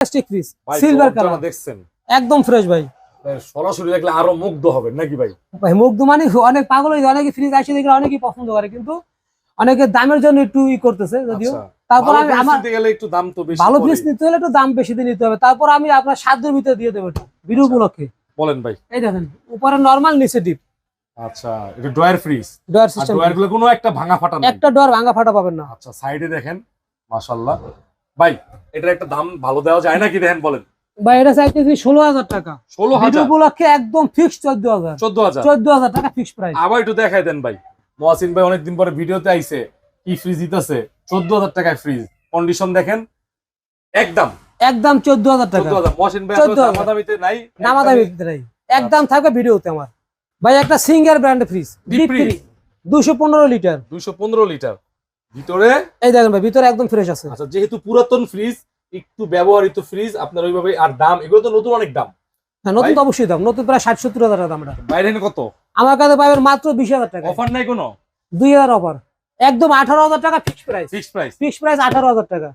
Plastic fridge silver colour দেখছেন একদম fresh ভাই। সরাসরি দেখলে আরো মুগ্ধ হবেন নাকি ভাই? ভাই মুগ্ধ মানে অনেক পাগল হয়ে যায়, অনেকে ফ্রিজ আসে দেখলে অনেকেই পছন্দ করে, কিন্তু অনেকে দামের জন্য একটু করতেছে যদিও। তারপর আমি আমার গেলে একটু দাম তো বেশি, ভালো ফ্রিজ নিতে হলে একটু দাম বেশি দিয়ে নিতে হবে। তারপর আমি আপনার সাধ্যের ভিতরে দিয়ে দেবো ভিডিও উপলক্ষে। বলেন ভাই। এই দেখেন উপরে নরমাল নিচে ডিপ। আচ্ছা, এটা drawer fridge, drawer system, drawer গুলো কোনো একটা ভাঙা ফাটা নেই, একটা ডয়ার ভাঙা ফাটা পাবেন না। আচ্ছা সাইডে দেখেন মাশাআল্লাহ। ভাই এটার একটা দাম ভালো দেওয়া যায় নাকি দেখেন বলেন? ভাই এটা চাইতেছি 16,000 টাকা। 16,000 উপলক্ষে একদম ফিক্সড 14,000। 14,000 টাকা ফিক্সড প্রাইস। আবার একটু দেখাই দেন ভাই। মহসিন ভাই অনেকদিন পরে ভিডিওতে আইছে, কি ফ্রিজ দিতেছে 14,000 টাকায় ফ্রিজ, কন্ডিশন দেখেন একদম 14,000 টাকা। 14,000। মহসিন ভাই দামাদামিতে নাই, দামাদামিতে নাই, একদম থাকবে ভিডিওতে আমার। ভাই একটা singer brand fridge, deep fridge 215 litre. 215 litre ভিতরে। এই দেখেন ভাই ভিতরে একদম ফ্রেশ আছে। আচ্ছা, যেহেতু পুরাতন ফ্রিজ, একটু ব্যবহৃত ফ্রিজ আপনার ওইভাবে, আর দাম এগুলো তো নতুন অনেক দাম। হ্যাঁ নতুন তো অবশ্যই দাম, নতুন প্রায় 60-70 হাজার দাম। বাইরে কত? আমার কাছে পাবেন মাত্র 20,000 টাকা। অফার নাই কোনো? 2,000 অফার, একদম 18,000 টাকা ফিক্সড প্রাইস। ফিক্সড প্রাইস 18,000 টাকা।